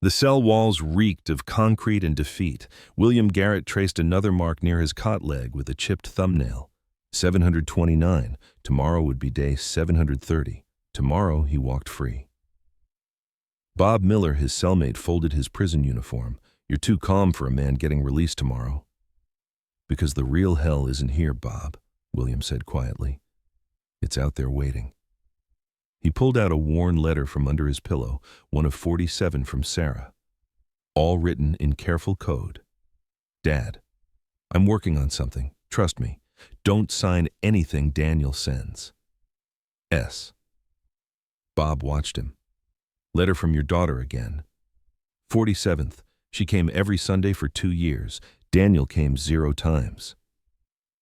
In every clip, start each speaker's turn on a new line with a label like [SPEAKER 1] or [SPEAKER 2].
[SPEAKER 1] The cell walls reeked of concrete and defeat. William Garrett traced another mark near his cot leg with a chipped thumbnail. 729. Tomorrow would be day 730. Tomorrow he walked free. Bob Miller, his cellmate, folded his prison uniform. You're too calm for a man getting released tomorrow. Because the real hell isn't here, Bob, William said quietly. It's out there waiting. He pulled out a worn letter from under his pillow, one of 47 from Sarah. All written in careful code. Dad, I'm working on something. Trust me. Don't sign anything Daniel sends. S. Bob watched him. Letter from your daughter again. 47th. She came every Sunday for 2 years. Daniel came 0 times.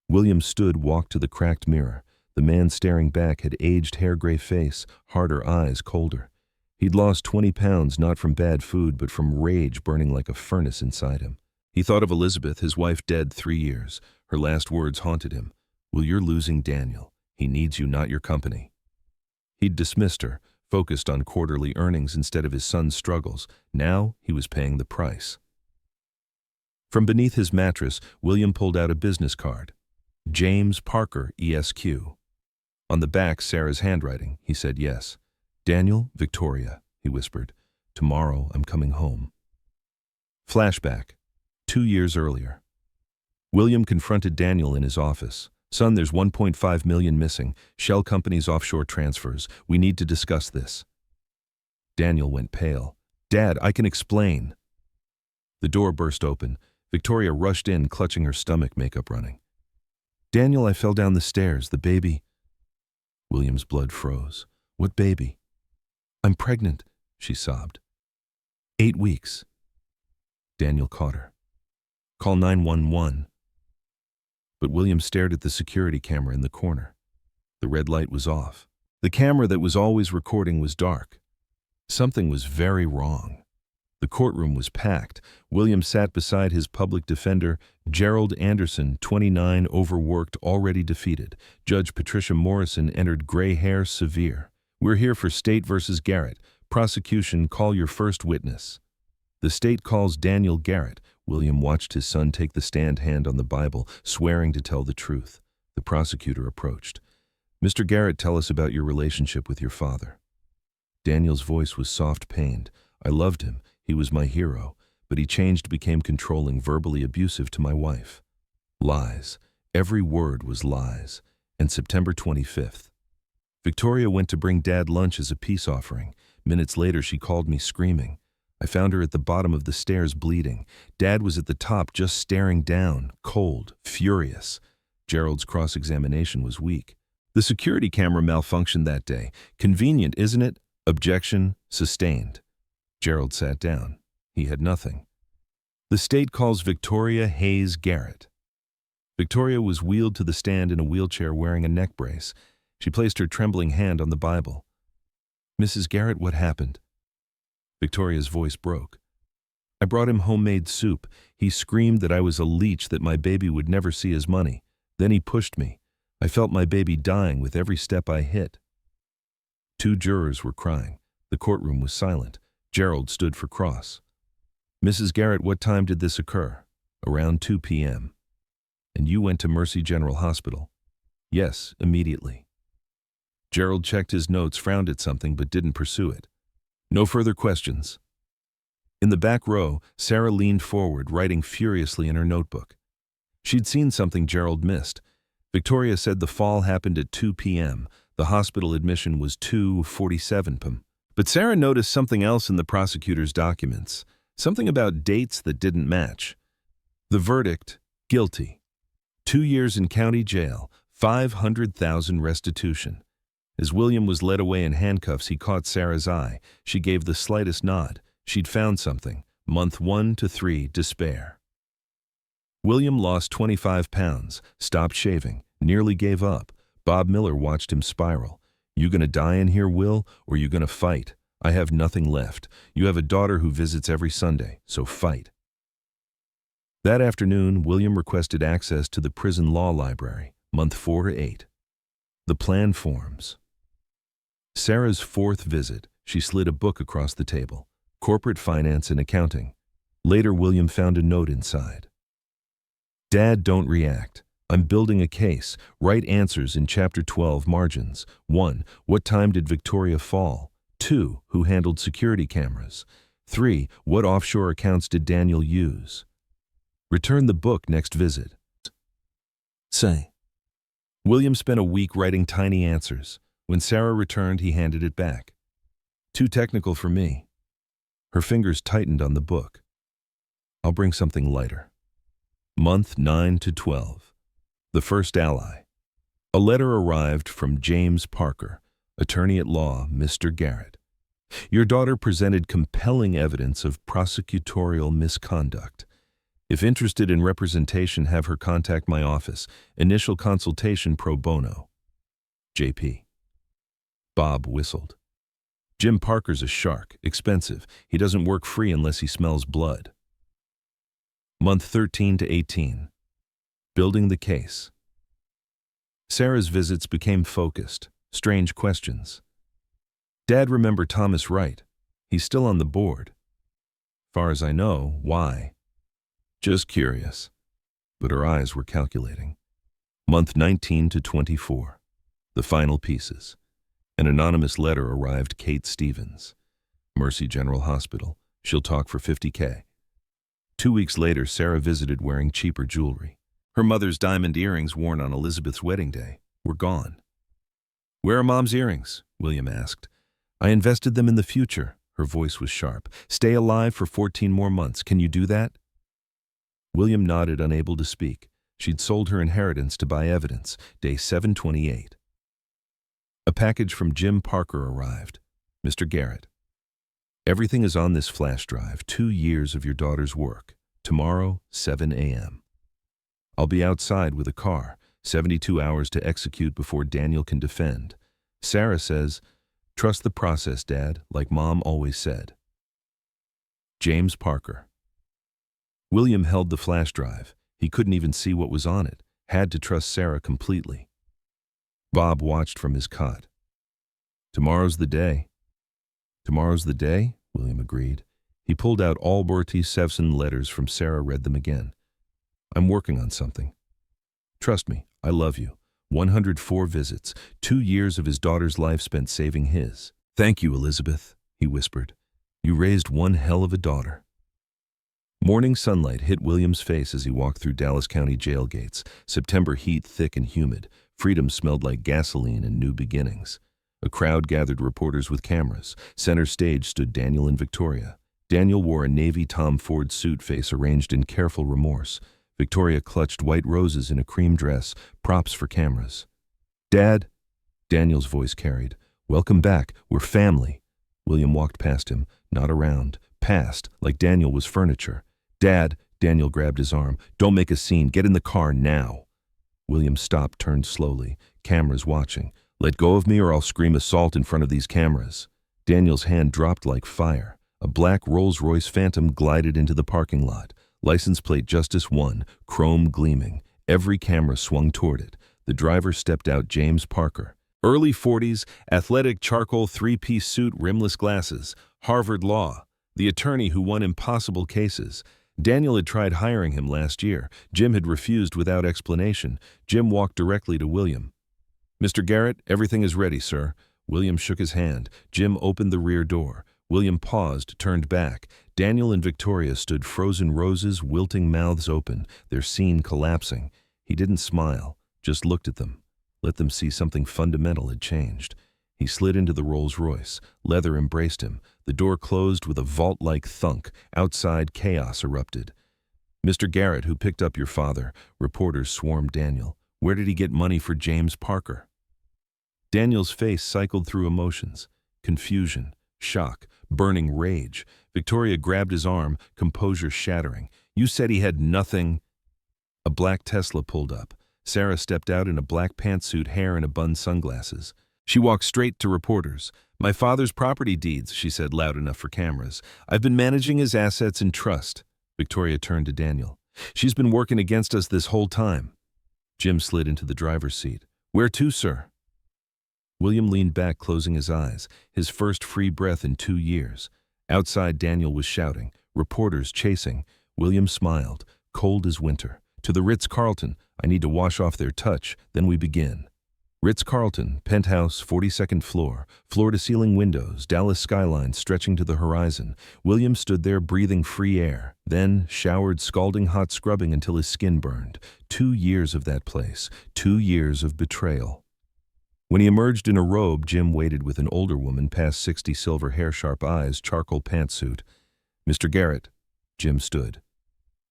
[SPEAKER 1] William stood, walked to the cracked mirror. The man staring back had aged hair-gray face, harder eyes, colder. He'd lost 20 pounds not from bad food but from rage burning like a furnace inside him. He thought of Elizabeth, his wife dead 3 years. Her last words haunted him. Well, you're losing Daniel. He needs you, not your company. He'd dismissed her, focused on quarterly earnings instead of his son's struggles. Now he was paying the price. From beneath his mattress, William pulled out a business card. James Parker, ESQ. On the back, Sarah's handwriting. He said yes. Daniel, Victoria, he whispered. Tomorrow I'm coming home. Flashback. 2 years earlier. William confronted Daniel in his office. Son, there's 1.5 million missing. Shell companies, offshore transfers. We need to discuss this. Daniel went pale. Dad, I can explain. The door burst open. Victoria rushed in, clutching her stomach, makeup running. Daniel, I fell down the stairs. The baby. William's blood froze. What baby? I'm pregnant, she sobbed. 8 weeks. Daniel caught her. Call 911. But William stared at the security camera in the corner. The red light was off. The camera that was always recording was dark. Something was very wrong. The courtroom was packed. William sat beside his public defender, Gerald Anderson, 29, overworked, already defeated. Judge Patricia Morrison entered, gray hair, severe. We're here for State versus Garrett. Prosecution, call your first witness. The state calls Daniel Garrett. William watched his son take the stand, hand on the Bible, swearing to tell the truth. The prosecutor approached. Mr. Garrett, tell us about your relationship with your father. Daniel's voice was soft-pained. I loved him. He was my hero. But he changed, became controlling, verbally abusive to my wife. Lies. Every word was lies. And September 25th. Victoria went to bring Dad lunch as a peace offering. Minutes later, she called me screaming. I found her at the bottom of the stairs, bleeding. Dad was at the top, just staring down, cold, furious. Gerald's cross-examination was weak. The security camera malfunctioned that day. Convenient, isn't it? Objection, sustained. Gerald sat down. He had nothing. The state calls Victoria Hayes Garrett. Victoria was wheeled to the stand in a wheelchair wearing a neck brace. She placed her trembling hand on the Bible. Mrs. Garrett, what happened? Victoria's voice broke. I brought him homemade soup. He screamed that I was a leech, that my baby would never see his money. Then he pushed me. I felt my baby dying with every step I hit. 2 jurors were crying. The courtroom was silent. Gerald stood for cross. Mrs. Garrett, what time did this occur? Around 2 p.m. And you went to Mercy General Hospital? Yes, immediately. Gerald checked his notes, frowned at something, but didn't pursue it. No further questions. In the back row, Sarah leaned forward, writing furiously in her notebook. She'd seen something Gerald missed. Victoria said the fall happened at 2 p.m. The hospital admission was 2:47 p.m. But Sarah noticed something else in the prosecutor's documents, something about dates that didn't match. The verdict, guilty. 2 years in county jail, $500,000 restitution. As William was led away in handcuffs, he caught Sarah's eye. She gave the slightest nod. She'd found something. Month 1 to 3, despair. William lost 25 pounds, stopped shaving, nearly gave up. Bob Miller watched him spiral. You gonna die in here, Will, or you gonna fight? I have nothing left. You have a daughter who visits every Sunday, so fight. That afternoon, William requested access to the prison law library, month 4 to 8. The plan forms. Sarah's 4th visit, she slid a book across the table. corporate finance and accounting. Later, William found a note inside. Dad, don't react. I'm building a case. Write answers in Chapter 12 margins. 1. What time did Victoria fall? 2. Who handled security cameras? 3. What offshore accounts did Daniel use? Return the book next visit. Say. William spent a week writing tiny answers. When Sarah returned, he handed it back. Too technical for me. Her fingers tightened on the book. I'll bring something lighter. Month 9 to 12. The first ally. A letter arrived from James Parker, attorney at law, Mr. Garrett. Your daughter presented compelling evidence of prosecutorial misconduct. If interested in representation, have her contact my office. Initial consultation pro bono. JP. Bob whistled. Jim Parker's a shark, expensive. He doesn't work free unless he smells blood. Month 13 to 18. Building the case. Sarah's visits became focused, strange questions. Dad, remember Thomas Wright? He's still on the board. Far as I know, why? Just curious. But her eyes were calculating. Month 19 to 24. The final pieces. An anonymous letter arrived Kate Stevens. Mercy General Hospital. She'll talk for $50K. 2 weeks later, Sarah visited wearing cheaper jewelry. Her mother's diamond earrings worn on Elizabeth's wedding day were gone. Where are Mom's earrings? William asked. I invested them in the future. Her voice was sharp. Stay alive for 14 more months. Can you do that? William nodded, unable to speak. She'd sold her inheritance to buy evidence. Day 728. A package from Jim Parker arrived. Mr. Garrett. Everything is on this flash drive. 2 years of your daughter's work. Tomorrow, 7 a.m. I'll be outside with a car. 72 hours to execute before Daniel can defend. Sarah says, trust the process, Dad, like Mom always said. James Parker. William held the flash drive. He couldn't even see what was on it. Had to trust Sarah completely. Bob watched from his cot. Tomorrow's the day. Tomorrow's the day, William agreed. He pulled out all Bortis Sevson letters from Sarah, read them again. I'm working on something. Trust me, I love you. 104 visits, 2 years of his daughter's life spent saving his. Thank you, Elizabeth, he whispered. You raised one hell of a daughter. Morning sunlight hit William's face as he walked through Dallas County jail gates. September heat thick and humid. Freedom smelled like gasoline and new beginnings. A crowd gathered, reporters with cameras. Center stage stood Daniel and Victoria. Daniel wore a navy Tom Ford suit, face arranged in careful remorse. Victoria clutched white roses in a cream dress, props for cameras. Dad, Daniel's voice carried. Welcome back, we're family. William walked past him, not around, past, like Daniel was furniture. Dad, Daniel grabbed his arm. Don't make a scene, get in the car now. William stopped, turned slowly, cameras watching. Let go of me or I'll scream assault in front of these cameras. Daniel's hand dropped like fire. A black Rolls-Royce Phantom glided into the parking lot. License plate Justice 1, chrome gleaming. Every camera swung toward it. The driver stepped out, James Parker. Early 40s, athletic charcoal three-piece suit, rimless glasses. Harvard Law. The attorney who won impossible cases. Daniel had tried hiring him last year. Jim had refused without explanation. Jim walked directly to William. Mr. Garrett, everything is ready, sir. William shook his hand. Jim opened the rear door. William paused, turned back. Daniel and Victoria stood, frozen roses, wilting mouths open, their scene collapsing. He didn't smile, just looked at them. Let them see something fundamental had changed. He slid into the Rolls-Royce. Leather embraced him. The door closed with a vault-like thunk. Outside, chaos erupted. Mr. Garrett, who picked up your father? Reporters swarmed Daniel. Where did he get money for James Parker? Daniel's face cycled through emotions. Confusion, shock, burning rage. Victoria grabbed his arm, composure shattering. You said he had nothing. A black Tesla pulled up. Sarah stepped out in a black pantsuit, hair in a bun, sunglasses. She walked straight to reporters. My father's property deeds, she said, loud enough for cameras. I've been managing his assets in trust. Victoria turned to Daniel. She's been working against us this whole time. Jim slid into the driver's seat. Where to, sir? William leaned back, closing his eyes, his first free breath in 2 years. Outside, Daniel was shouting, reporters chasing. William smiled, cold as winter. To the Ritz-Carlton, I need to wash off their touch, then we begin. Ritz-Carlton, penthouse, 42nd floor, floor-to-ceiling windows, Dallas skyline stretching to the horizon. William stood there breathing free air, then showered scalding hot scrubbing until his skin burned. 2 years of that place, 2 years of betrayal. When he emerged in a robe, Jim waited with an older woman past 60, silver hair, sharp eyes, charcoal pantsuit. Mr. Garrett. Jim stood.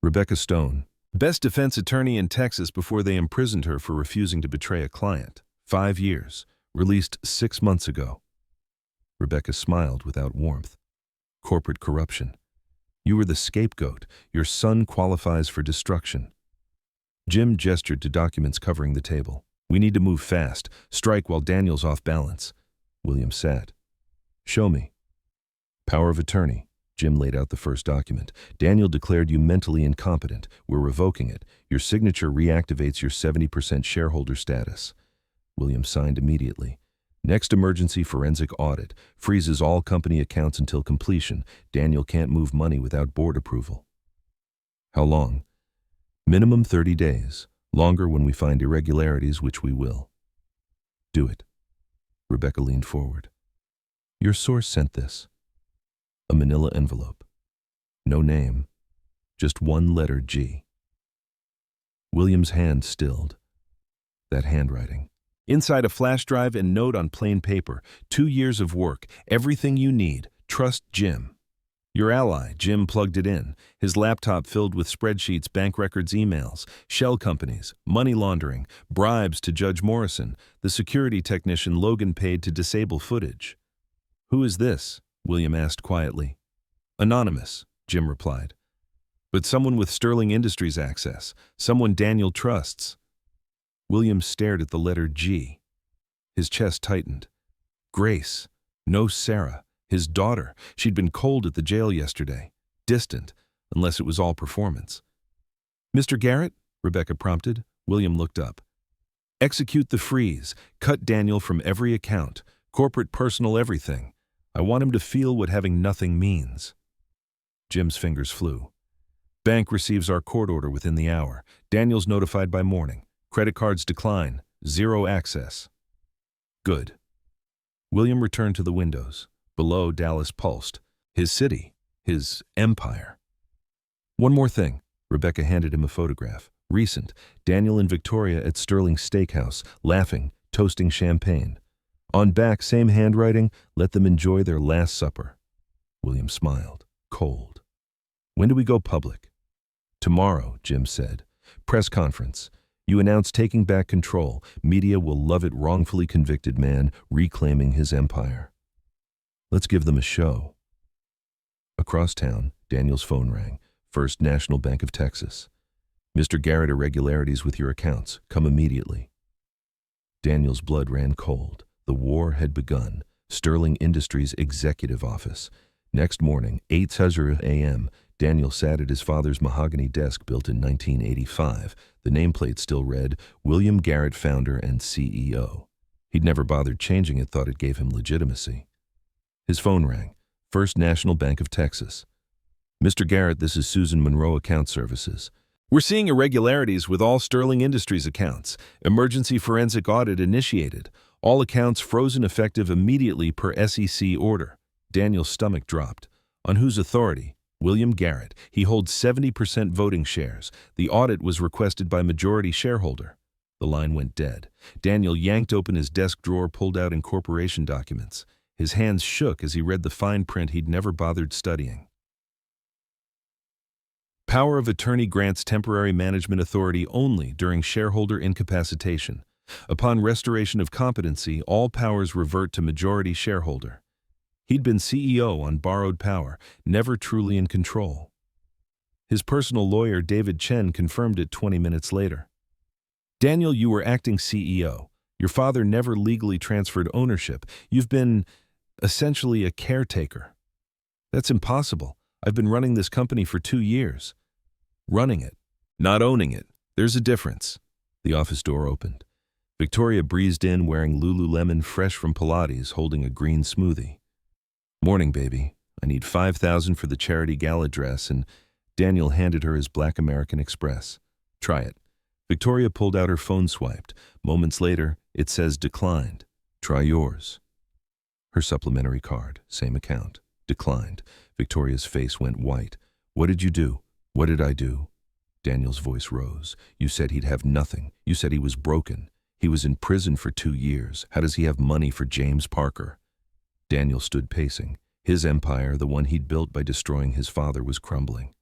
[SPEAKER 1] Rebecca Stone, best defense attorney in Texas before they imprisoned her for refusing to betray a client. 5 years, released 6 months ago. Rebecca smiled without warmth. Corporate corruption. You were the scapegoat. Your son qualifies for destruction. Jim gestured to documents covering the table. We need to move fast. Strike while Daniel's off balance. William sat. Show me. Power of attorney. Jim laid out the first document. Daniel declared you mentally incompetent. We're revoking it. Your signature reactivates your 70% shareholder status. William signed immediately. Next emergency forensic audit. Freezes all company accounts until completion. Daniel can't move money without board approval. How long? Minimum 30 days. Longer when we find irregularities, which we will. Do it. Rebecca leaned forward. Your source sent this. A manila envelope. No name. Just one letter G. William's hand stilled. That handwriting. Inside a flash drive and note on plain paper. 2 years of work. Everything you need. Trust Jim. Your ally, Jim, plugged it in. His laptop filled with spreadsheets, bank records, emails, shell companies, money laundering, bribes to Judge Morrison, the security technician Logan paid to disable footage. Who is this? William asked quietly. Anonymous, Jim replied. But someone with Sterling Industries access, someone Daniel trusts. William stared at the letter G. His chest tightened. Grace. No Sarah. His daughter. She'd been cold at the jail yesterday. Distant, unless it was all performance. Mr. Garrett? Rebecca prompted. William looked up. Execute the freeze. Cut Daniel from every account. Corporate, personal, everything. I want him to feel what having nothing means. Jim's fingers flew. Bank receives our court order within the hour. Daniel's notified by morning. Credit cards decline. 0 access. Good. William returned to the windows. Below, Dallas pulsed. His city. His empire. One more thing. Rebecca handed him a photograph. Recent. Daniel and Victoria at Sterling Steakhouse, laughing, toasting champagne. On back, same handwriting, let them enjoy their last supper. William smiled, cold. When do we go public? Tomorrow, Jim said. Press conference. You announce taking back control. Media will love it. Wrongfully convicted man reclaiming his empire. Let's give them a show. Across town, Daniel's phone rang. First National Bank of Texas. Mr. Garrett, irregularities with your accounts. Come immediately. Daniel's blood ran cold. The war had begun. Sterling Industries executive office. Next morning, 8:00 a.m., Daniel sat at his father's mahogany desk built in 1985. The nameplate still read, William Garrett, founder and CEO. He'd never bothered changing it, thought it gave him legitimacy. His phone rang. First National Bank of Texas. Mr. Garrett, this is Susan Monroe, Account Services. We're seeing irregularities with all Sterling Industries accounts. Emergency forensic audit initiated. All accounts frozen effective immediately per SEC order. Daniel's stomach dropped. On whose authority? William Garrett. He holds 70% voting shares. The audit was requested by majority shareholder. The line went dead. Daniel yanked open his desk drawer, pulled out incorporation documents. His hands shook as he read the fine print he'd never bothered studying. Power of attorney grants temporary management authority only during shareholder incapacitation. Upon restoration of competency, all powers revert to majority shareholder. He'd been CEO on borrowed power, never truly in control. His personal lawyer, David Chen, confirmed it 20 minutes later. Daniel, you were acting CEO. Your father never legally transferred ownership. You've been, essentially, a caretaker. That's impossible. I've been running this company for 2 years. Running it, not owning it. There's a difference. The office door opened. Victoria breezed in wearing Lululemon fresh from Pilates, holding a green smoothie. Morning, baby. I need $5,000 for the charity gala dress, and Daniel handed her his Black American Express. Try it. Victoria pulled out her phone, swiped. Moments later, it says declined. Try yours. Her supplementary card, same account. Declined. Victoria's face went white. What did you do? What did I do? Daniel's voice rose. You said he'd have nothing. You said he was broken. He was in prison for 2 years. How does he have money for James Parker? Daniel stood pacing. His empire, the one he'd built by destroying his father, was crumbling.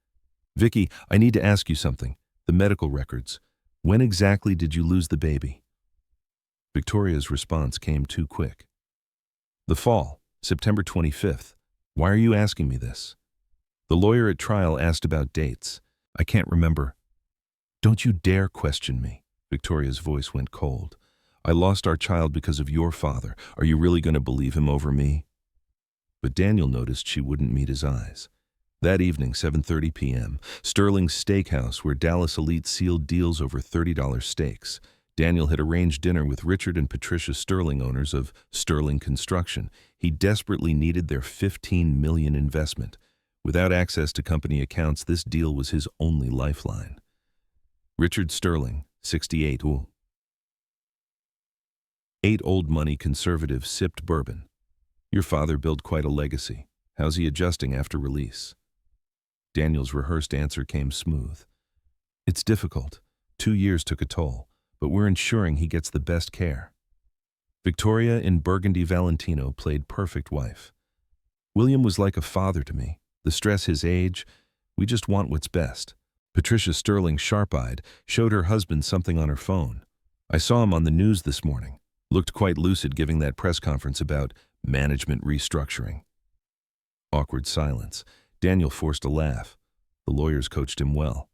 [SPEAKER 1] Vicky, I need to ask you something. The medical records. When exactly did you lose the baby? Victoria's response came too quick. The fall, September 25th. Why are you asking me this? The lawyer at trial asked about dates. I can't remember. Don't you dare question me. Victoria's voice went cold. I lost our child because of your father. Are you really going to believe him over me? But Daniel noticed she wouldn't meet his eyes. That evening, 7:30 p.m., Sterling's Steakhouse, where Dallas Elite sealed deals over $30 steaks. Daniel had arranged dinner with Richard and Patricia Sterling, owners of Sterling Construction. He desperately needed their $15 million investment. Without access to company accounts, this deal was his only lifeline. Richard Sterling, 68, old money conservative, sipped bourbon. Your father built quite a legacy. How's he adjusting after release? Daniel's rehearsed answer came smooth. It's difficult. 2 years took a toll, but we're ensuring he gets the best care. Victoria in Burgundy Valentino played perfect wife. William was like a father to me. The stress, his age, we just want what's best. Patricia Sterling, sharp-eyed, showed her husband something on her phone. I saw him on the news this morning. Looked quite lucid giving that press conference about management restructuring. Awkward silence. Daniel forced a laugh. The lawyers coached him well.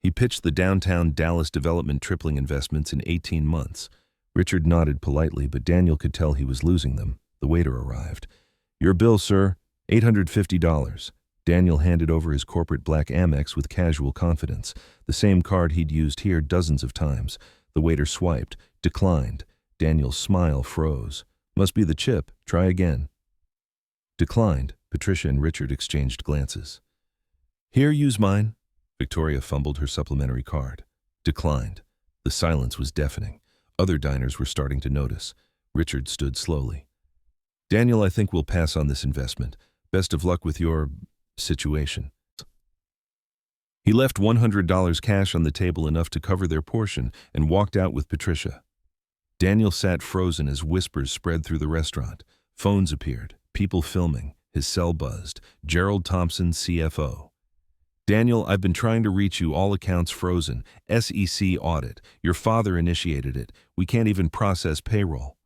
[SPEAKER 1] He pitched the downtown Dallas development tripling investments in 18 months. Richard nodded politely, but Daniel could tell he was losing them. The waiter arrived. Your bill, sir. $850. Daniel handed over his corporate black Amex with casual confidence, the same card he'd used here dozens of times. The waiter swiped, declined. Daniel's smile froze. Must be the chip. Try again. Declined. Patricia and Richard exchanged glances. Here, use mine. Victoria fumbled her supplementary card. Declined. The silence was deafening. Other diners were starting to notice. Richard stood slowly. Daniel, I think we'll pass on this investment. Best of luck with your situation. He left $100 cash on the table, enough to cover their portion, and walked out with Patricia. Daniel sat frozen as whispers spread through the restaurant. Phones appeared, people filming, his cell buzzed. Gerald Thompson, CFO. Daniel, I've been trying to reach you, all accounts frozen. SEC audit. Your father initiated it. We can't even process payroll.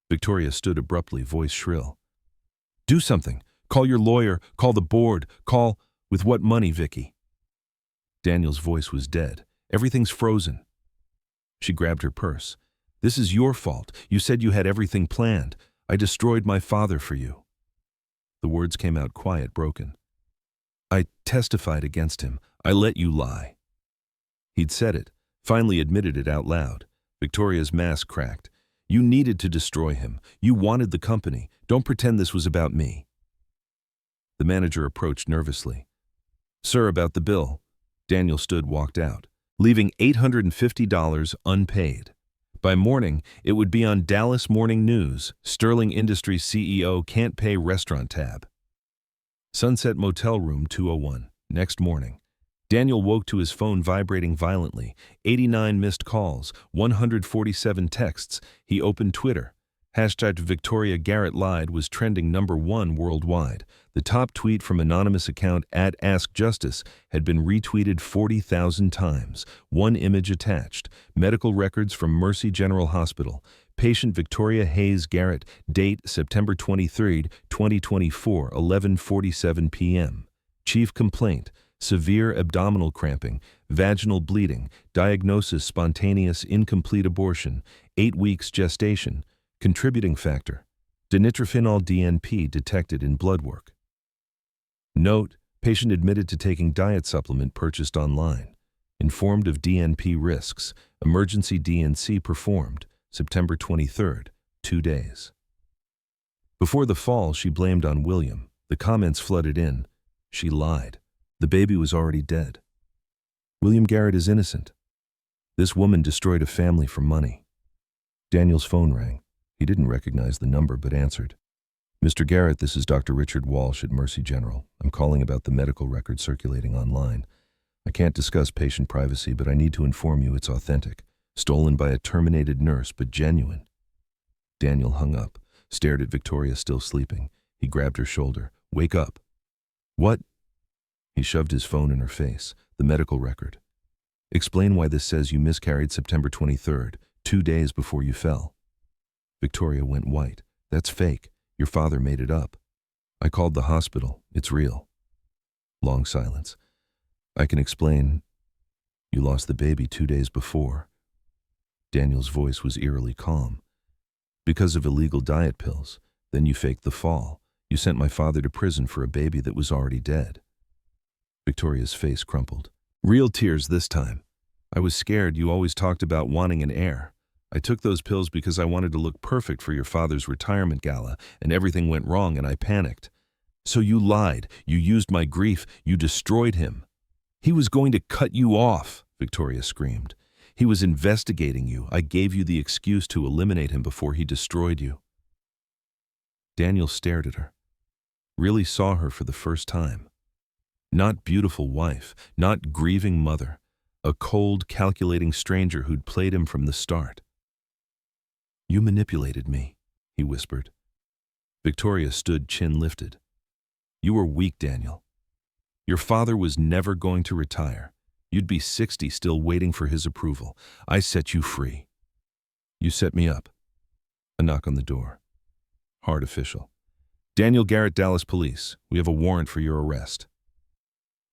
[SPEAKER 1] Victoria stood abruptly, voice shrill. Do something. Call your lawyer. Call the board. Call. With what money, Vicky? Daniel's voice was dead. Everything's frozen. She grabbed her purse. This is your fault. You said you had everything planned. I destroyed my father for you. The words came out quiet, broken. I testified against him. I let you lie. He'd said it, finally admitted it out loud. Victoria's mask cracked. You needed to destroy him. You wanted the company. Don't pretend this was about me. The manager approached nervously. Sir, about the bill. Daniel stood, walked out, leaving $850 unpaid. By morning, it would be on Dallas Morning News. Sterling Industries CEO can't pay restaurant tab. Sunset Motel Room 201. Next morning. Daniel woke to his phone vibrating violently. 89 missed calls, 147 texts. He opened Twitter. Hashtag Victoria Garrett Lied was trending #1 worldwide. The top tweet from anonymous account @AskJustice had been retweeted 40,000 times. One image attached. Medical records from Mercy General Hospital. Patient Victoria Hayes Garrett. Date September 23, 2024, 11:47 p.m. Chief complaint: severe abdominal cramping, vaginal bleeding. Diagnosis: spontaneous incomplete abortion. 8 weeks gestation. Contributing factor: dinitrophenol DNP detected in blood work. Note: patient admitted to taking diet supplement purchased online. Informed of DNP risks. Emergency DNC performed. September 23rd, 2 days. Before the fall, she blamed on William. The comments flooded in. She lied. The baby was already dead. William Garrett is innocent. This woman destroyed a family for money. Daniel's phone rang. He didn't recognize the number, but answered. Mr. Garrett, this is Dr. Richard Walsh at Mercy General. I'm calling about the medical record circulating online. I can't discuss patient privacy, but I need to inform you it's authentic. Stolen by a terminated nurse, but genuine. Daniel hung up, stared at Victoria still sleeping. He grabbed her shoulder. Wake up. What? He shoved his phone in her face. The medical record. Explain why this says you miscarried September 23rd, 2 days before you fell. Victoria went white. That's fake. Your father made it up. I called the hospital. It's real. Long silence. I can explain. You lost the baby 2 days before. Daniel's voice was eerily calm. Because of illegal diet pills. Then you faked the fall. You sent my father to prison for a baby that was already dead. Victoria's face crumpled. Real tears this time. I was scared. You always talked about wanting an heir. I took those pills because I wanted to look perfect for your father's retirement gala, and everything went wrong and I panicked. So you lied. You used my grief. You destroyed him. He was going to cut you off, Victoria screamed. He was investigating you. I gave you the excuse to eliminate him before he destroyed you. Daniel stared at her. Really saw her for the first time. Not beautiful wife, not grieving mother. A cold, calculating stranger who'd played him from the start. You manipulated me, he whispered. Victoria stood, chin lifted. You were weak, Daniel. Your father was never going to retire. You'd be 60 still waiting for his approval. I set you free. You set me up. A knock on the door. Hard official. Daniel Garrett, Dallas Police. We have a warrant for your arrest.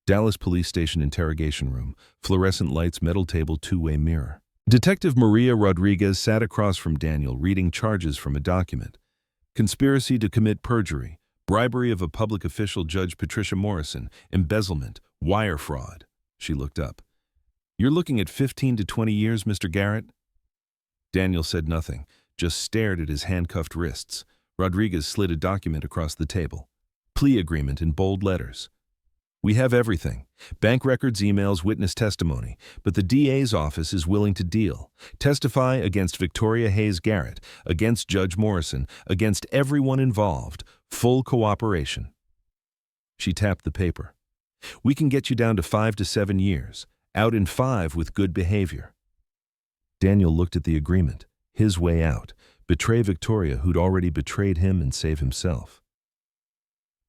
[SPEAKER 1] Dallas Police Station interrogation room. Fluorescent lights, metal table, two-way mirror. Detective Maria Rodriguez sat across from Daniel, reading charges from a document. Conspiracy to commit perjury, bribery of a public official, Judge Patricia Morrison, embezzlement, wire fraud. She looked up. You're looking at 15 to 20 years, Mr. Garrett? Daniel said nothing, just stared at his handcuffed wrists. Rodriguez slid a document across the table. Plea agreement in bold letters. We have everything. Bank records, emails, witness testimony. But the DA's office is willing to deal. Testify against Victoria Hayes Garrett, against Judge Morrison, against everyone involved. Full cooperation. She tapped the paper. We can get you down to 5 to 7 years. Out in 5 with good behavior. Daniel looked at the agreement. His way out. Betray Victoria, who'd already betrayed him, and save himself.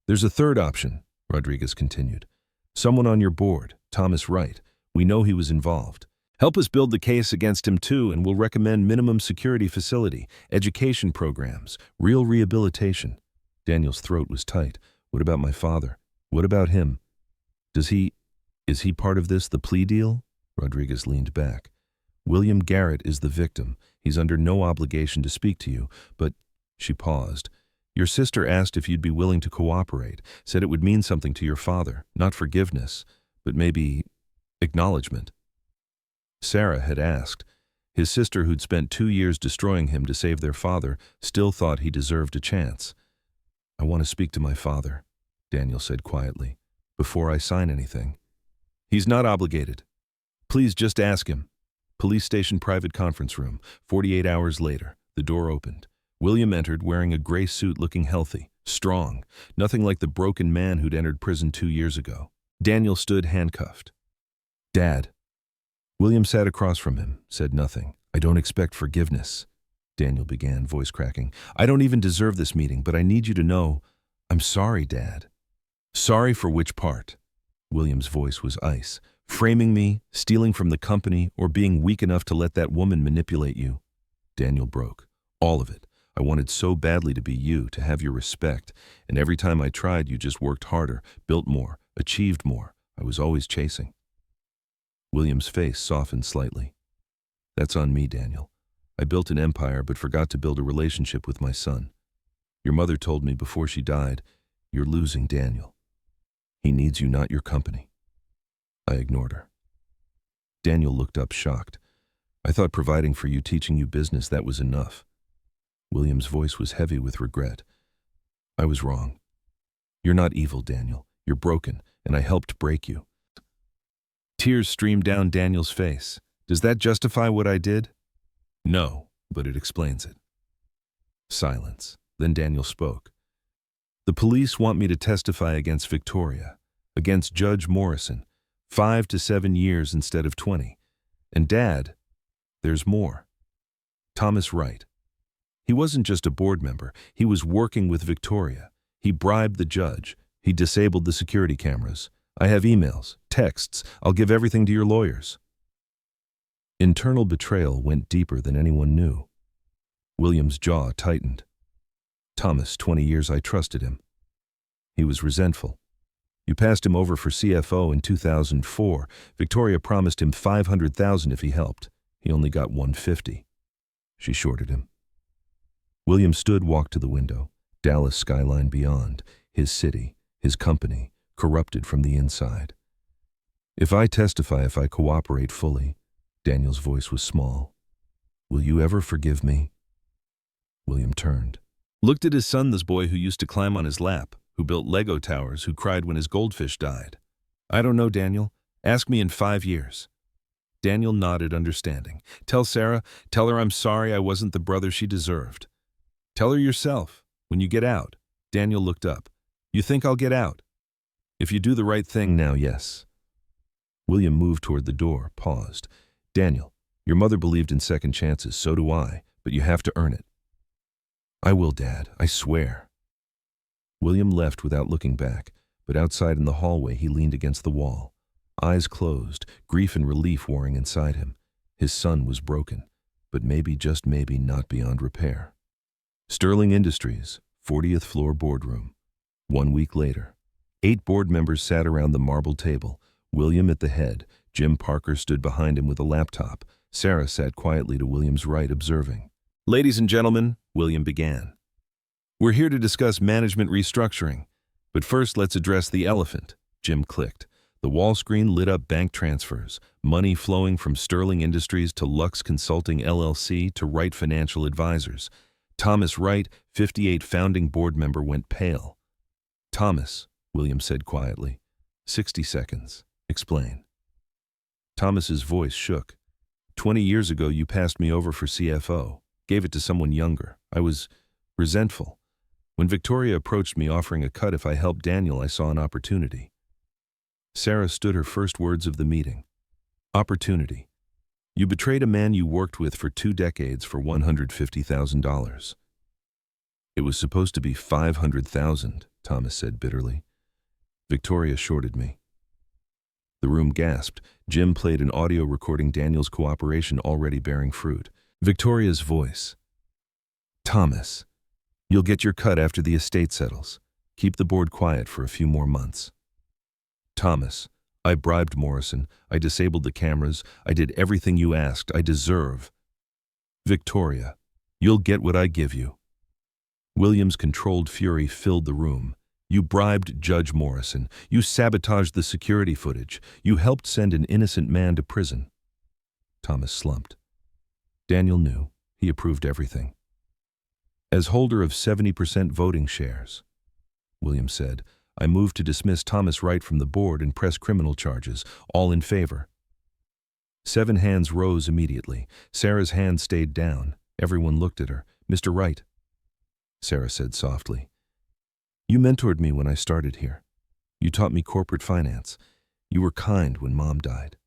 [SPEAKER 1] There's a third option, Rodriguez continued. Someone on your board, Thomas Wright. We know he was involved. Help us build the case against him too, and we'll recommend minimum security facility, education programs, real rehabilitation. Daniel's throat was tight. What about my father? What about him? Is he part of this, the plea deal? Rodriguez leaned back. William Garrett is the victim. He's under no obligation to speak to you, but... She paused. Your sister asked if you'd be willing to cooperate, said it would mean something to your father, not forgiveness, but maybe acknowledgement. Sarah had asked. His sister, who'd spent 2 years destroying him to save their father, still thought he deserved a chance. I want to speak to my father, Daniel said quietly, before I sign anything. He's not obligated. Please just ask him. Police station private conference room. 48 hours later, the door opened. William entered wearing a gray suit, looking healthy, strong, nothing like the broken man who'd entered prison 2 years ago. Daniel stood handcuffed. Dad. William sat across from him, said nothing. I don't expect forgiveness, Daniel began, voice cracking. I don't even deserve this meeting, but I need you to know, I'm sorry, Dad. Sorry for which part? William's voice was ice. Framing me, stealing from the company, or being weak enough to let that woman manipulate you? Daniel broke. All of it. I wanted so badly to be you, to have your respect, and every time I tried, you just worked harder, built more, achieved more. I was always chasing. William's face softened slightly. That's on me, Daniel. I built an empire but forgot to build a relationship with my son. Your mother told me before she died, you're losing Daniel. He needs you, not your company. I ignored her. Daniel looked up, shocked. I thought providing for you, teaching you business, that was enough. William's voice was heavy with regret. I was wrong. You're not evil, Daniel. You're broken, and I helped break you. Tears streamed down Daniel's face. Does that justify what I did? No, but it explains it. Silence. Then Daniel spoke. The police want me to testify against Victoria, against Judge Morrison, 5 to 7 years instead of 20. And Dad, there's more. Thomas Wright. He wasn't just a board member. He was working with Victoria. He bribed the judge. He disabled the security cameras. I have emails, texts. I'll give everything to your lawyers. Internal betrayal went deeper than anyone knew. William's jaw tightened. Thomas, 20 years I trusted him. He was resentful. You passed him over for CFO in 2004. Victoria promised him $500,000 if he helped. He only got $150,000. She shorted him. William stood, walked to the window. Dallas skyline beyond, his city, his company, corrupted from the inside. If I testify, if I cooperate fully, Daniel's voice was small. Will you ever forgive me? William turned. Looked at his son, this boy who used to climb on his lap, who built Lego towers, who cried when his goldfish died. I don't know, Daniel. Ask me in 5 years. Daniel nodded, understanding. Tell Sarah, tell her I'm sorry I wasn't the brother she deserved. Tell her yourself, when you get out. Daniel looked up. You think I'll get out? If you do the right thing now, yes. William moved toward the door, paused. Daniel, your mother believed in second chances, so do I, but you have to earn it. I will, Dad, I swear. William left without looking back, but outside in the hallway he leaned against the wall. Eyes closed, grief and relief warring inside him. His son was broken, but maybe, just maybe, not beyond repair. Sterling Industries, 40th floor boardroom. 1 week later. 8 board members sat around the marble table. William at the head. Jim Parker stood behind him with a laptop. Sarah sat quietly to William's right, observing. Ladies and gentlemen, William began. We're here to discuss management restructuring. But first, let's address the elephant. Jim clicked. The wall screen lit up bank transfers, money flowing from Sterling Industries to Lux Consulting LLC to Wright Financial Advisors. Thomas Wright, 58 founding board member, went pale. Thomas, William said quietly. 60 seconds. Explain. Thomas's voice shook. 20 years ago, you passed me over for CFO. Gave it to someone younger. I was resentful. When Victoria approached me offering a cut if I helped Daniel, I saw an opportunity. Sarah stood, her first words of the meeting. Opportunity. You betrayed a man you worked with for 2 decades for $150,000. It was supposed to be $500,000, Thomas said bitterly. Victoria shorted me. The room gasped. Jim played an audio recording, Daniel's cooperation already bearing fruit. Victoria's voice. Thomas, you'll get your cut after the estate settles. Keep the board quiet for a few more months. Thomas, I bribed Morrison. I disabled the cameras. I did everything you asked. I deserve. Victoria, you'll get what I give you. William's controlled fury filled the room. You bribed Judge Morrison. You sabotaged the security footage. You helped send an innocent man to prison. Thomas slumped. Daniel knew. He approved everything. As holder of 70% voting shares, William said, I move to dismiss Thomas Wright from the board and press criminal charges. All in favor. 7 hands rose immediately. Sarah's hand stayed down. Everyone looked at her. Mr. Wright, Sarah said softly. You mentored me when I started here. You taught me corporate finance. You were kind when Mom died.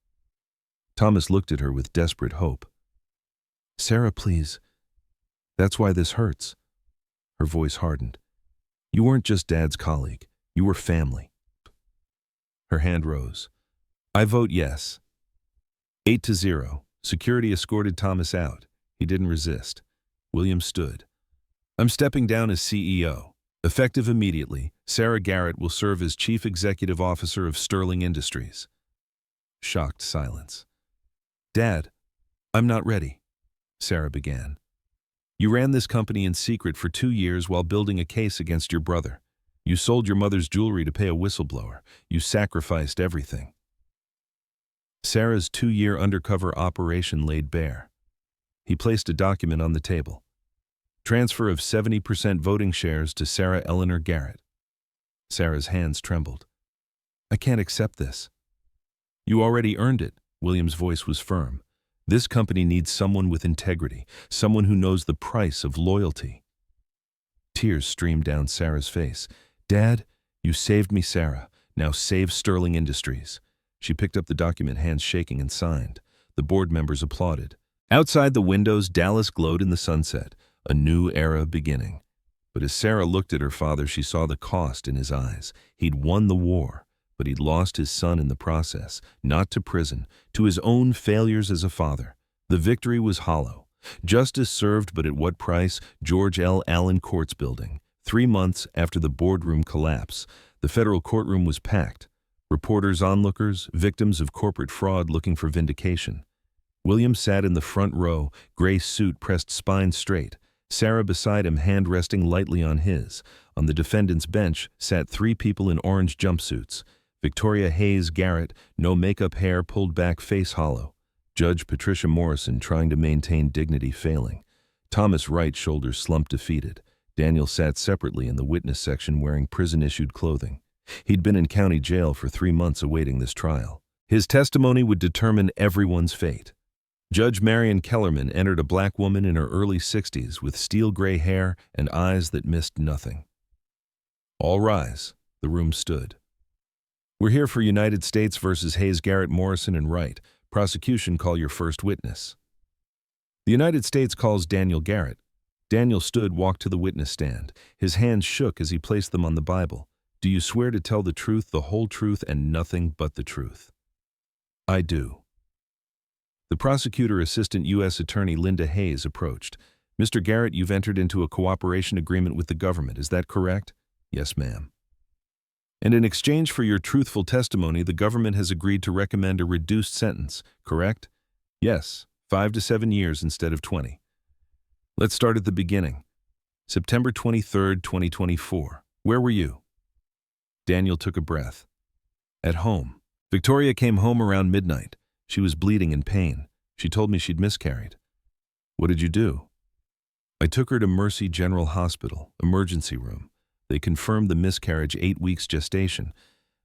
[SPEAKER 1] Thomas looked at her with desperate hope. Sarah, please. That's why this hurts. Her voice hardened. You weren't just Dad's colleague. You were family. Her hand rose. I vote yes. 8-0. Security escorted Thomas out. He didn't resist. William stood. I'm stepping down as CEO. Effective immediately, Sarah Garrett will serve as Chief Executive Officer of Sterling Industries. Shocked silence. Dad, I'm not ready, Sarah began. You ran this company in secret for 2 years while building a case against your brother. You sold your mother's jewelry to pay a whistleblower. You sacrificed everything. Sarah's 2-year undercover operation laid bare. He placed a document on the table. Transfer of 70% voting shares to Sarah Eleanor Garrett. Sarah's hands trembled. I can't accept this. You already earned it, William's voice was firm. This company needs someone with integrity, someone who knows the price of loyalty. Tears streamed down Sarah's face. Dad, you saved me, Sarah. Now save Sterling Industries. She picked up the document, hands shaking, and signed. The board members applauded. Outside the windows, Dallas glowed in the sunset, a new era beginning. But as Sarah looked at her father, she saw the cost in his eyes. He'd won the war, but he'd lost his son in the process, not to prison, to his own failures as a father. The victory was hollow. Justice served, but at what price? George L. Allen Courts Building. 3 months after the boardroom collapse, the federal courtroom was packed. Reporters, onlookers, victims of corporate fraud looking for vindication. William sat in the front row, gray suit pressed spine straight. Sarah beside him, hand resting lightly on his. On the defendant's bench sat 3 people in orange jumpsuits. Victoria Hayes Garrett, no makeup, hair pulled back, face hollow. Judge Patricia Morrison, trying to maintain dignity, failing. Thomas Wright, shoulders slumped, defeated. Daniel sat separately in the witness section wearing prison-issued clothing. He'd been in county jail for 3 months awaiting this trial. His testimony would determine everyone's fate. Judge Marion Kellerman entered, a black woman in her early 60s with steel gray hair and eyes that missed nothing. All rise. The room stood. We're here for United States versus Hayes, Garrett, Morrison, and Wright. Prosecution, call your first witness. The United States calls Daniel Garrett. Daniel stood, walked to the witness stand. His hands shook as he placed them on the Bible. Do you swear to tell the truth, the whole truth, and nothing but the truth? I do. The prosecutor, Assistant U.S. Attorney Linda Hayes, approached. Mr. Garrett, you've entered into a cooperation agreement with the government, is that correct? Yes, ma'am. And in exchange for your truthful testimony, the government has agreed to recommend a reduced sentence, correct? Yes, 5 to 7 years instead of 20. Let's start at the beginning. September 23, 2024. Where were you? Daniel took a breath. At home. Victoria came home around midnight. She was bleeding in pain. She told me she'd miscarried. What did you do? I took her to Mercy General Hospital, emergency room. They confirmed the miscarriage, 8 weeks gestation.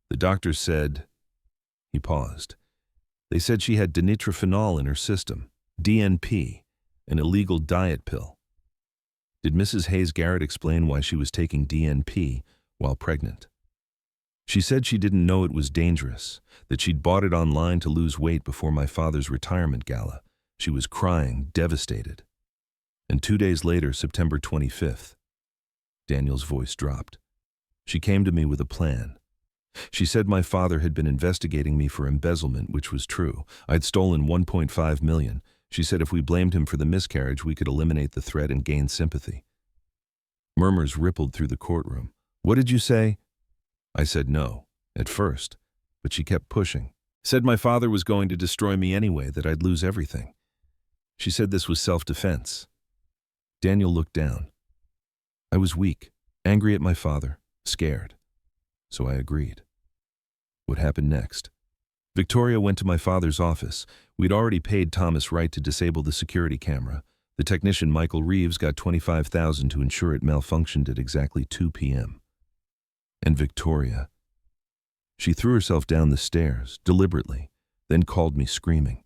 [SPEAKER 1] The doctors said... He paused. They said she had dinitrophenol in her system, DNP, an illegal diet pill. Did Mrs. Hayes Garrett explain why she was taking DNP while pregnant? She said she didn't know it was dangerous, that she'd bought it online to lose weight before my father's retirement gala. She was crying, devastated. And 2 days later, September 25th, Daniel's voice dropped. She came to me with a plan. She said my father had been investigating me for embezzlement, which was true. I'd stolen $1.5 million. She said if we blamed him for the miscarriage, we could eliminate the threat and gain sympathy. Murmurs rippled through the courtroom. What did you say? I said no, at first, but she kept pushing. Said my father was going to destroy me anyway, that I'd lose everything. She said this was self-defense. Daniel looked down. I was weak, angry at my father, scared. So I agreed. What happened next? Victoria went to my father's office. We'd already paid Thomas Wright to disable the security camera. The technician, Michael Reeves, got $25,000 to ensure it malfunctioned at exactly 2 p.m. And Victoria. She threw herself down the stairs, deliberately, then called me screaming.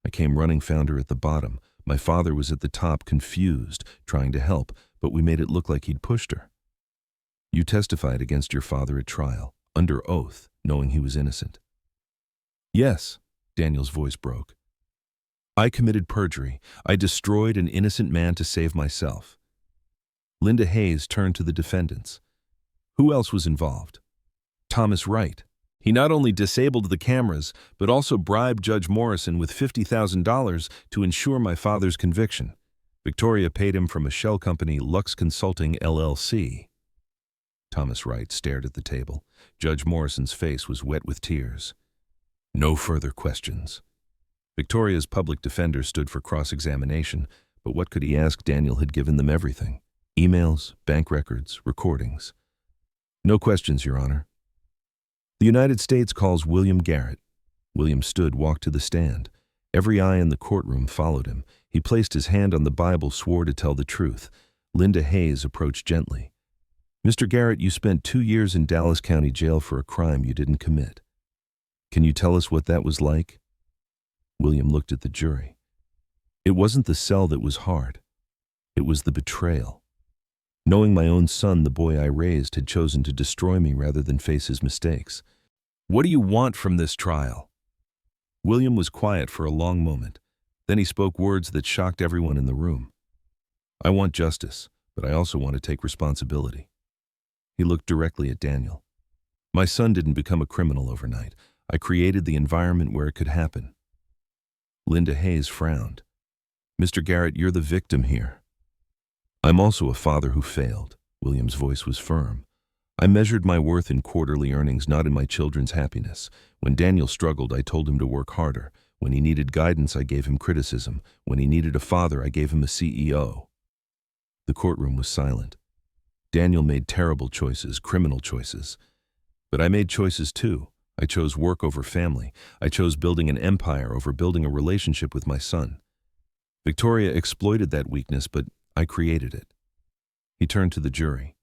[SPEAKER 1] I came running, found her at the bottom. My father was at the top, confused, trying to help, but we made it look like he'd pushed her. You testified against your father at trial, under oath, knowing he was innocent. Yes, Daniel's voice broke. I committed perjury. I destroyed an innocent man to save myself. Linda Hayes turned to the defendants. Who else was involved? Thomas Wright. He not only disabled the cameras, but also bribed Judge Morrison with $50,000 to ensure my father's conviction. Victoria paid him from a shell company, Lux Consulting, LLC. Thomas Wright stared at the table. Judge Morrison's face was wet with tears. No further questions. Victoria's public defender stood for cross-examination, but what could he ask? Daniel had given them everything. Emails, bank records, recordings. No questions, Your Honor. The United States calls William Garrett. William stood, walked to the stand. Every eye in the courtroom followed him. He placed his hand on the Bible, swore to tell the truth. Linda Hayes approached gently. Mr. Garrett, you spent 2 years in Dallas County Jail for a crime you didn't commit. Can you tell us what that was like? William looked at the jury. It wasn't the cell that was hard. It was the betrayal. Knowing my own son, the boy I raised, had chosen to destroy me rather than face his mistakes. What do you want from this trial? William was quiet for a long moment. Then he spoke words that shocked everyone in the room. I want justice, but I also want to take responsibility. He looked directly at Daniel. My son didn't become a criminal overnight. I created the environment where it could happen. Linda Hayes frowned. Mr. Garrett, you're the victim here. I'm also a father who failed. William's voice was firm. I measured my worth in quarterly earnings, not in my children's happiness. When Daniel struggled, I told him to work harder. When he needed guidance, I gave him criticism. When he needed a father, I gave him a CEO. The courtroom was silent. Daniel made terrible choices, criminal choices. But I made choices too. I chose work over family. I chose building an empire over building a relationship with my son. Victoria exploited that weakness, but I created it. He turned to the jury.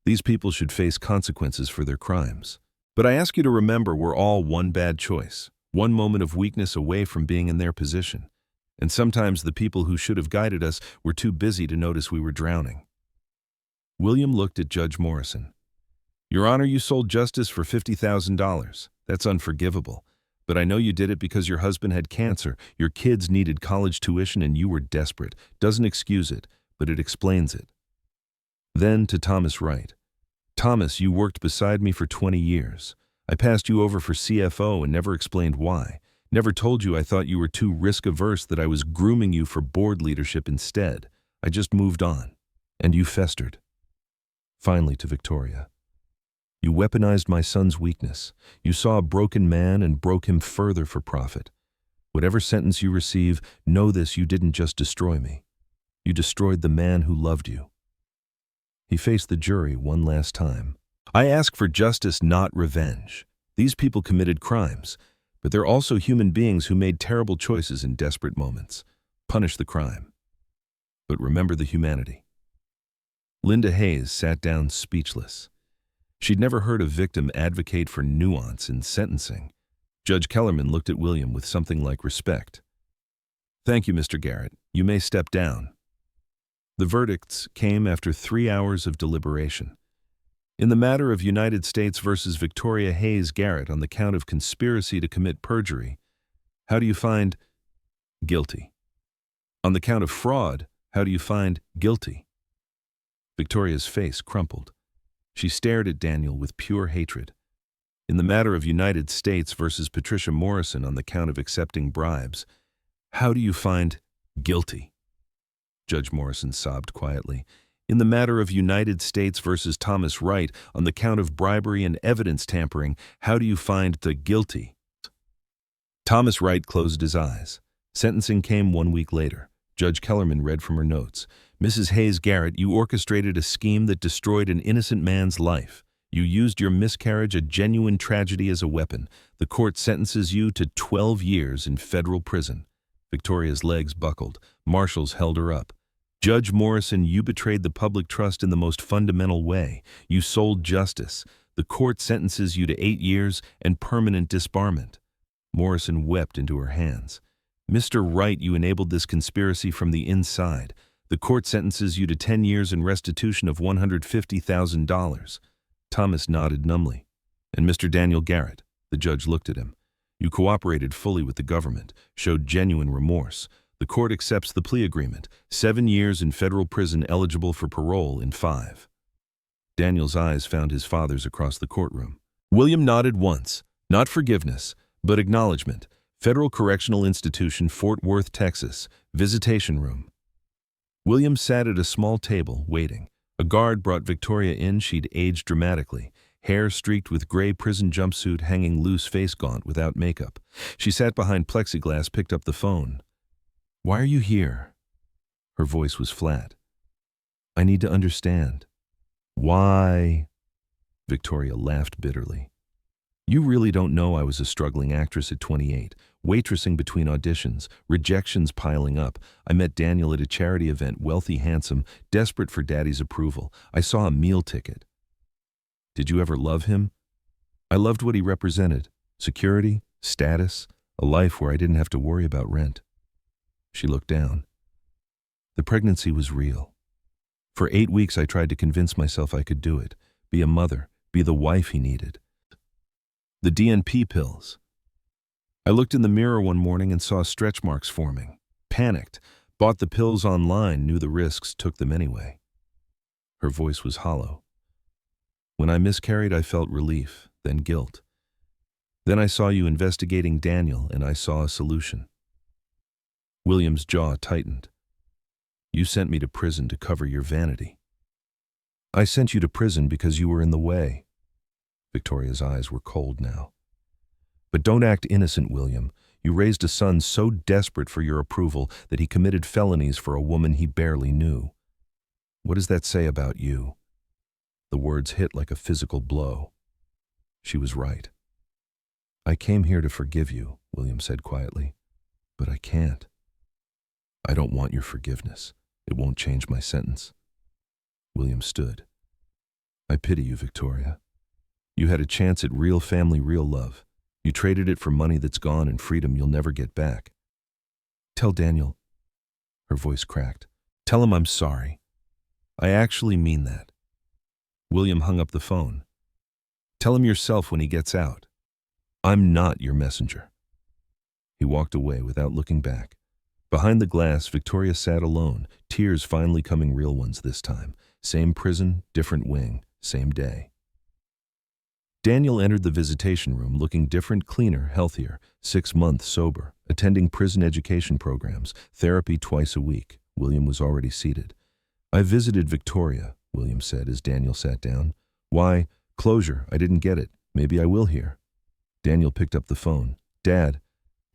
[SPEAKER 1] These people should face consequences for their crimes. But I ask you to remember, we're all one bad choice, one moment of weakness away from being in their position. And sometimes the people who should have guided us were too busy to notice we were drowning. William looked at Judge Morrison. Your Honor, you sold justice for $50,000. That's unforgivable. But I know you did it because your husband had cancer, your kids needed college tuition, and you were desperate. Doesn't excuse it, but it explains it. Then to Thomas Wright. Thomas, you worked beside me for 20 years. I passed you over for CFO and never explained why. Never told you I thought you were too risk-averse, that I was grooming you for board leadership instead. I just moved on. And you festered. Finally to Victoria. You weaponized my son's weakness. You saw a broken man and broke him further for profit. Whatever sentence you receive, know this: you didn't just destroy me. You destroyed the man who loved you. He faced the jury one last time. I ask for justice, not revenge. These people committed crimes, but they're also human beings who made terrible choices in desperate moments. Punish the crime. But remember the humanity. Linda Hayes sat down speechless. She'd never heard a victim advocate for nuance in sentencing. Judge Kellerman looked at William with something like respect. Thank you, Mr. Garrett. You may step down. The verdicts came after 3 hours of deliberation. In the matter of United States versus Victoria Hayes Garrett on the count of conspiracy to commit perjury, how do you find guilty? On the count of fraud, how do you find guilty? Victoria's face crumpled. She stared at Daniel with pure hatred. In the matter of United States versus Patricia Morrison on the count of accepting bribes, how do you find guilty? Judge Morrison sobbed quietly. In the matter of United States versus Thomas Wright on the count of bribery and evidence tampering, how do you find the guilty? Thomas Wright closed his eyes. Sentencing came 1 week later. Judge Kellerman read from her notes. Mrs. Hayes Garrett, you orchestrated a scheme that destroyed an innocent man's life. You used your miscarriage, a genuine tragedy, as a weapon. The court sentences you to 12 years in federal prison. Victoria's legs buckled. Marshals held her up. Judge Morrison, you betrayed the public trust in the most fundamental way. You sold justice. The court sentences you to 8 years and permanent disbarment. Morrison wept into her hands. Mr. Wright, you enabled this conspiracy from the inside. The court sentences you to 10 years and restitution of $150,000. Thomas nodded numbly. And Mr. Daniel Garrett, the judge looked at him. You cooperated fully with the government, showed genuine remorse. The court accepts the plea agreement. 7 years in federal prison, eligible for parole in 5. Daniel's eyes found his father's across the courtroom. William nodded once, not forgiveness, but acknowledgement. Federal Correctional Institution, Fort Worth, Texas, visitation room. William sat at a small table, waiting. A guard brought Victoria in. She'd aged dramatically, hair streaked with gray prison jumpsuit hanging loose, face gaunt without makeup. She sat behind plexiglass, picked up the phone. Why are you here? Her voice was flat. I need to understand. Why? Victoria laughed bitterly. You really don't know I was a struggling actress at 28, waitressing between auditions, rejections piling up. I met Daniel at a charity event, wealthy, handsome, desperate for daddy's approval. I saw a meal ticket. Did you ever love him? I loved what he represented: security, status, a life where I didn't have to worry about rent. She looked down. The pregnancy was real. For 8 weeks I tried to convince myself I could do it, be a mother, be the wife he needed. The DNP pills. I looked in the mirror one morning and saw stretch marks forming. Panicked, bought the pills online, knew the risks, took them anyway. Her voice was hollow. When I miscarried, I felt relief, then guilt. Then I saw you investigating Daniel, and I saw a solution. William's jaw tightened. You sent me to prison to cover your vanity. I sent you to prison because you were in the way. Victoria's eyes were cold now. But don't act innocent, William. You raised a son so desperate for your approval that he committed felonies for a woman he barely knew. What does that say about you? The words hit like a physical blow. She was right. I came here to forgive you, William said quietly, but I can't. I don't want your forgiveness. It won't change my sentence. William stood. I pity you, Victoria. You had a chance at real family, real love. You traded it for money that's gone and freedom you'll never get back. Tell Daniel. Her voice cracked. Tell him I'm sorry. I actually mean that. William hung up the phone. Tell him yourself when he gets out. I'm not your messenger. He walked away without looking back. Behind the glass, Victoria sat alone, tears finally coming real ones this time. Same prison, different wing, same day. Daniel entered the visitation room looking different, cleaner, healthier, 6 months sober, attending prison education programs, therapy twice a week. William was already seated. I visited Victoria, William said as Daniel sat down. Why? Closure. I didn't get it. Maybe I will hear. Daniel picked up the phone. Dad,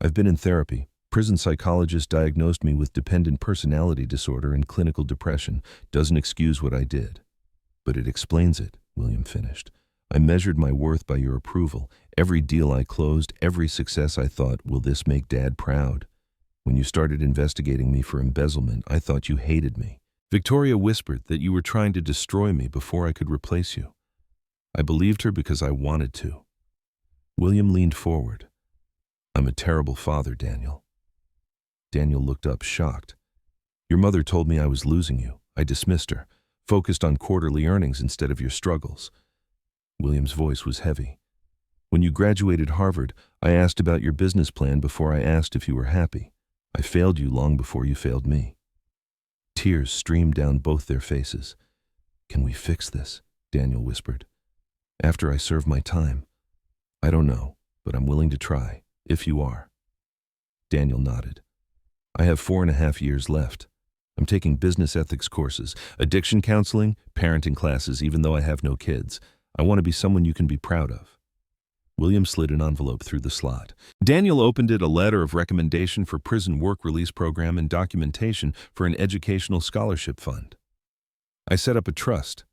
[SPEAKER 1] I've been in therapy. Prison psychologist diagnosed me with dependent personality disorder and clinical depression. Doesn't excuse what I did. But it explains it, William finished. I measured my worth by your approval. Every deal I closed, every success I thought, will this make Dad proud? When you started investigating me for embezzlement, I thought you hated me. Victoria whispered that you were trying to destroy me before I could replace you. I believed her because I wanted to. William leaned forward. I'm a terrible father, Daniel. Daniel looked up, shocked. Your mother told me I was losing you. I dismissed her, focused on quarterly earnings instead of your struggles. William's voice was heavy. When you graduated Harvard, I asked about your business plan before I asked if you were happy. I failed you long before you failed me. Tears streamed down both their faces. Can we fix this? Daniel whispered. After I serve my time. I don't know, but I'm willing to try, if you are. Daniel nodded. I have 4.5 years left. I'm taking business ethics courses, addiction counseling, parenting classes, even though I have no kids. I want to be someone you can be proud of. William slid an envelope through the slot. Daniel opened it, a letter of recommendation for prison work release program and documentation for an educational scholarship fund. I set up a trust.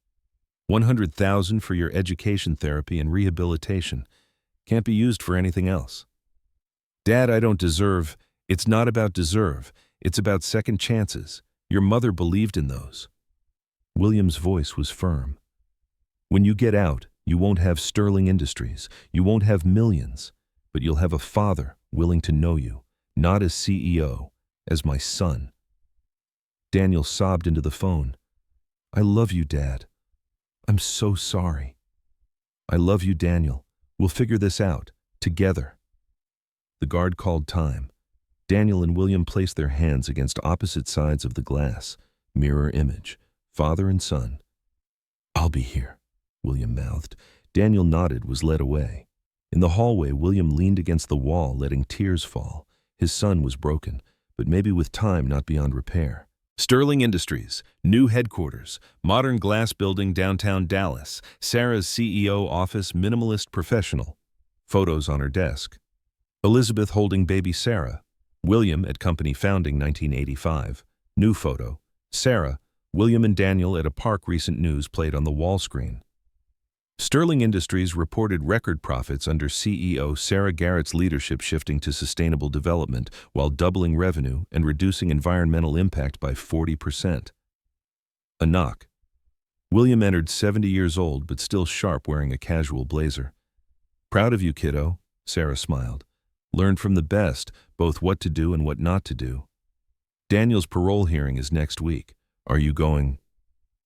[SPEAKER 1] $100,000 for your education, therapy, and rehabilitation. Can't be used for anything else. Dad, I don't deserve. It's not about deserve. It's about second chances. Your mother believed in those. William's voice was firm. When you get out, you won't have Sterling Industries. You won't have millions. But you'll have a father willing to know you, not as CEO, as my son. Daniel sobbed into the phone. I love you, Dad. I'm so sorry. I love you, Daniel. We'll figure this out, together. The guard called time. Daniel and William placed their hands against opposite sides of the glass. Mirror image, father and son. I'll be here, William mouthed. Daniel nodded, was led away. In the hallway, William leaned against the wall, letting tears fall. His son was broken, but maybe with time not beyond repair. Sterling Industries, new headquarters, modern glass building downtown Dallas, Sarah's CEO office, minimalist professional. Photos on her desk. Elizabeth holding baby Sarah. William at company founding 1985. New photo. Sarah, William and Daniel at a park. Recent news played on the wall screen. Sterling Industries reported record profits under CEO Sarah Garrett's leadership, shifting to sustainable development while doubling revenue and reducing environmental impact by 40%. A knock. William entered, 70 years old but still sharp, wearing a casual blazer. "Proud of you, kiddo," Sarah smiled. "Learned from the best, both what to do and what not to do. Daniel's parole hearing is next week. Are you going?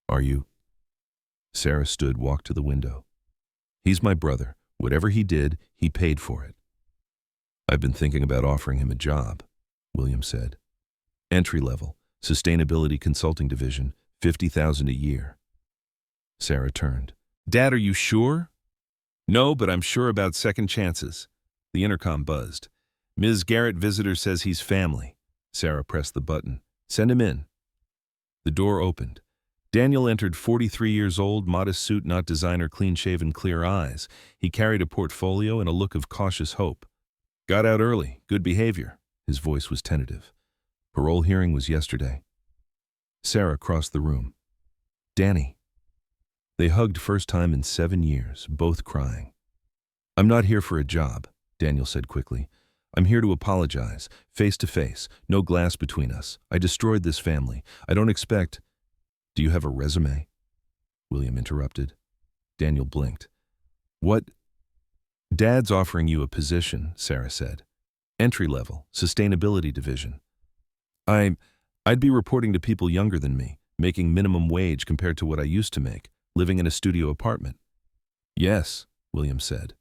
[SPEAKER 1] Are you?" Sarah stood, walked to the window. "He's my brother. Whatever he did, he paid for it." "I've been thinking about offering him a job," William said. "Entry level, sustainability consulting division, $50,000 a year." Sarah turned. "Dad, are you sure?" "No, but I'm sure about second chances." The intercom buzzed. "Ms. Garrett, visitor says he's family." Sarah pressed the button. "Send him in." The door opened. Daniel entered, 43 years old, modest suit, not designer, clean-shaven, clear eyes. He carried a portfolio and a look of cautious hope. "Got out early. Good behavior." His voice was tentative. "Parole hearing was yesterday." Sarah crossed the room. "Danny." They hugged, first time in 7 years, both crying. "I'm not here for a job," Daniel said quickly. "I'm here to apologize, face to face, no glass between us. I destroyed this family. I don't expect—" "Do you have a resume?" William interrupted. Daniel blinked. "What?" "Dad's offering you a position," Sarah said. "Entry level, sustainability division. I'd be reporting to people younger than me, making minimum wage compared to what I used to make, living in a studio apartment." "Yes," William said.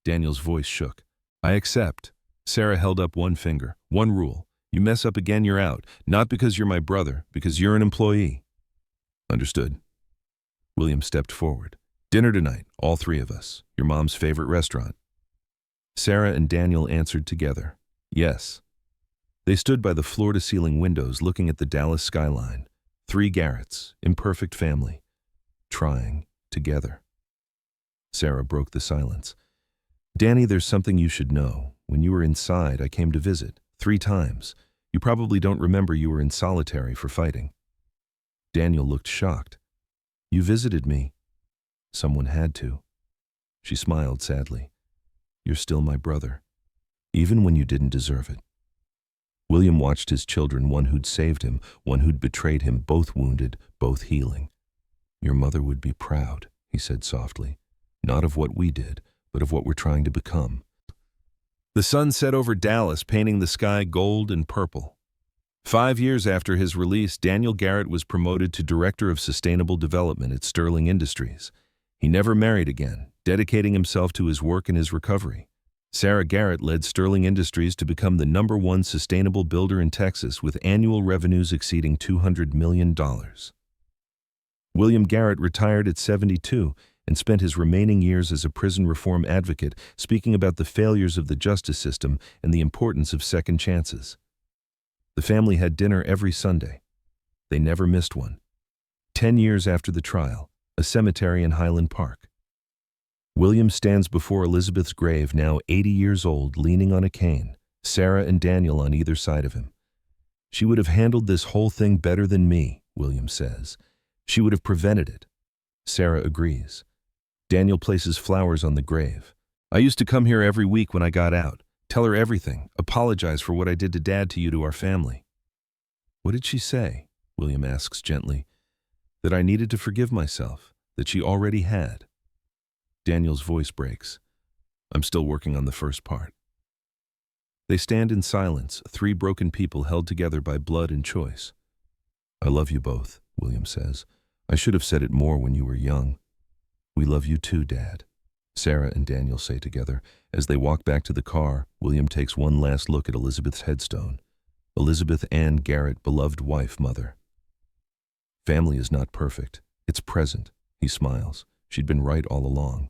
[SPEAKER 1] Daniel's voice shook. "I accept." Sarah held up one finger. "One rule. You mess up again, you're out. Not because you're my brother, because you're an employee." "Understood." William stepped forward. "Dinner tonight, all three of us. Your mom's favorite restaurant." Sarah and Daniel answered together. "Yes." They stood by the floor-to-ceiling windows, looking at the Dallas skyline. 3 Garretts, imperfect family, trying together. Sarah broke the silence. "Danny, there's something you should know. When you were inside, I came to visit 3 times. You probably don't remember you were in solitary for fighting." Daniel looked shocked. "You visited me." "Someone had to." She smiled sadly. "You're still my brother, even when you didn't deserve it." William watched his children, one who'd saved him, one who'd betrayed him, both wounded, both healing. "Your mother would be proud," he said softly. "Not of what we did, but of what we're trying to become." The sun set over Dallas, painting the sky gold and purple. 5 years after his release, Daniel Garrett was promoted to Director of Sustainable Development at Sterling Industries. He never married again, dedicating himself to his work and his recovery. Sarah Garrett led Sterling Industries to become the #1 sustainable builder in Texas, with annual revenues exceeding $200 million. William Garrett retired at 72 and spent his remaining years as a prison reform advocate, speaking about the failures of the justice system and the importance of second chances. The family had dinner every Sunday. They never missed one. 10 years after the trial, a cemetery in Highland Park. William stands before Elizabeth's grave, now 80 years old, leaning on a cane, Sarah and Daniel on either side of him. "She would have handled this whole thing better than me," William says. "She would have prevented it." Sarah agrees. Daniel places flowers on the grave. "I used to come here every week when I got out, tell her everything, apologize for what I did to Dad, to you, to our family." "What did she say?" William asks gently. "That I needed to forgive myself, that she already had." Daniel's voice breaks. "I'm still working on the first part." They stand in silence, 3 broken people held together by blood and choice. "I love you both," William says. "I should have said it more when you were young." "We love you too, Dad," Sarah and Daniel say together. As they walk back to the car, William takes one last look at Elizabeth's headstone. Elizabeth Ann Garrett, beloved wife, mother. "Family is not perfect. It's present." He smiles. "She'd been right all along."